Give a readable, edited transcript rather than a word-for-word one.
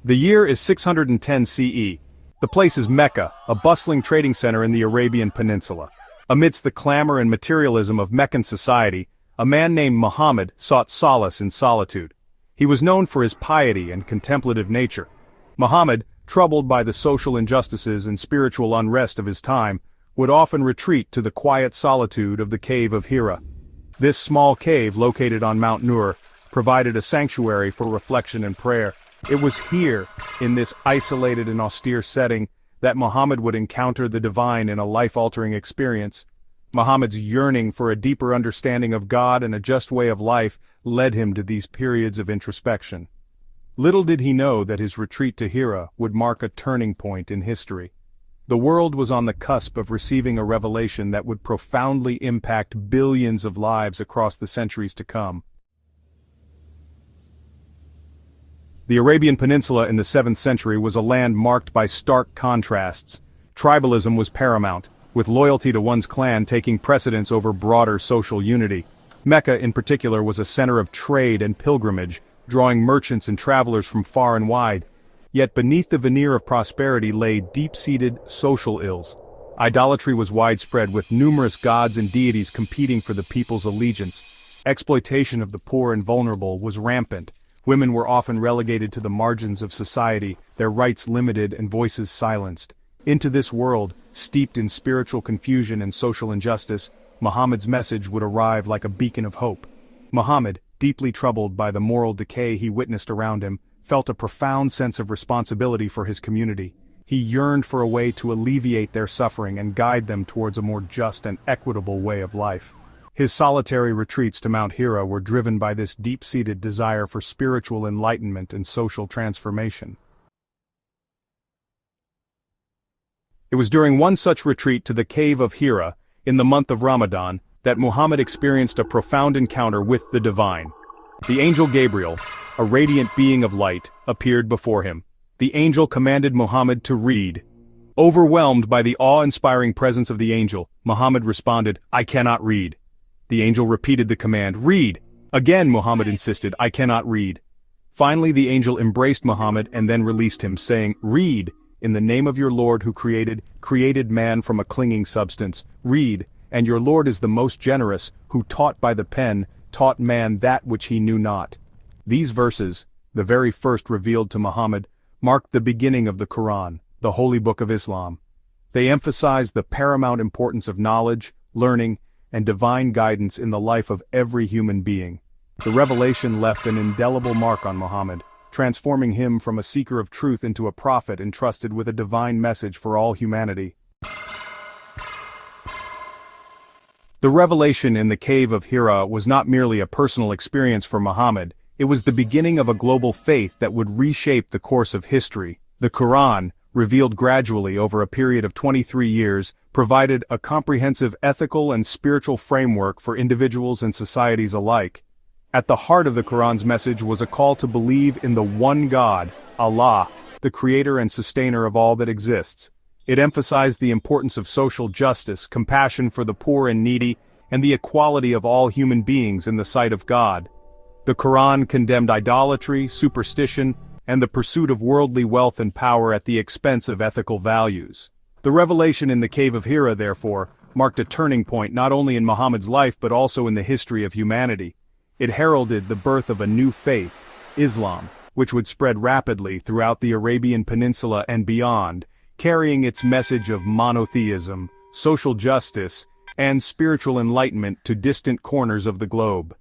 The year is 610 CE. The place is Mecca, a bustling trading center in the Arabian Peninsula. Amidst the clamor and materialism of Meccan society, a man named Muhammad sought solace in solitude. He was known for his piety and contemplative nature. Muhammad, troubled by the social injustices and spiritual unrest of his time, would often retreat to the quiet solitude of the Cave of Hira. This small cave, located on Mount Nur, provided a sanctuary for reflection and prayer. It was here, in this isolated and austere setting, that Muhammad would encounter the divine in a life-altering experience. Muhammad's yearning for a deeper understanding of God and a just way of life led him to these periods of introspection. Little did he know that his retreat to Hira would mark a turning point in history. The world was on the cusp of receiving a revelation that would profoundly impact billions of lives across the centuries to come. The Arabian Peninsula in the 7th century was a land marked by stark contrasts. Tribalism was paramount, with loyalty to one's clan taking precedence over broader social unity. Mecca in particular was a center of trade and pilgrimage, drawing merchants and travelers from far and wide. Yet beneath the veneer of prosperity lay deep-seated social ills. Idolatry was widespread, with numerous gods and deities competing for the people's allegiance. Exploitation of the poor and vulnerable was rampant. Women were often relegated to the margins of society, their rights limited and voices silenced. Into this world, steeped in spiritual confusion and social injustice, Muhammad's message would arrive like a beacon of hope. Muhammad, deeply troubled by the moral decay he witnessed around him, felt a profound sense of responsibility for his community. He yearned for a way to alleviate their suffering and guide them towards a more just and equitable way of life. His solitary retreats to Mount Hira were driven by this deep-seated desire for spiritual enlightenment and social transformation. It was during one such retreat to the Cave of Hira, in the month of Ramadan, that Muhammad experienced a profound encounter with the divine. The angel Gabriel, a radiant being of light, appeared before him. The angel commanded Muhammad to read. Overwhelmed by the awe-inspiring presence of the angel, Muhammad responded, "I cannot read." The angel repeated the command, "Read." Again Muhammad insisted, "I cannot read." Finally the angel embraced Muhammad and then released him, saying, "Read, in the name of your Lord who created man from a clinging substance. Read, and your Lord is the most generous, who taught by the pen, taught man that which he knew not." These verses, the very first revealed to Muhammad, marked the beginning of the Qur'an, the holy book of Islam. They emphasize the paramount importance of knowledge, learning, and divine guidance in the life of every human being. The revelation left an indelible mark on Muhammad, transforming him from a seeker of truth into a prophet entrusted with a divine message for all humanity. The revelation in the Cave of Hira was not merely a personal experience for Muhammad, it was the beginning of a global faith that would reshape the course of history. The Qur'an, revealed gradually over a period of 23 years, provided a comprehensive ethical and spiritual framework for individuals and societies alike. At the heart of the Qur'an's message was a call to believe in the one God, Allah, the creator and sustainer of all that exists. It emphasized the importance of social justice, compassion for the poor and needy, and the equality of all human beings in the sight of God. The Qur'an condemned idolatry, superstition, and the pursuit of worldly wealth and power at the expense of ethical values. The revelation in the Cave of Hira, therefore, marked a turning point not only in Muhammad's life but also in the history of humanity. It heralded the birth of a new faith, Islam, which would spread rapidly throughout the Arabian Peninsula and beyond, carrying its message of monotheism, social justice, and spiritual enlightenment to distant corners of the globe.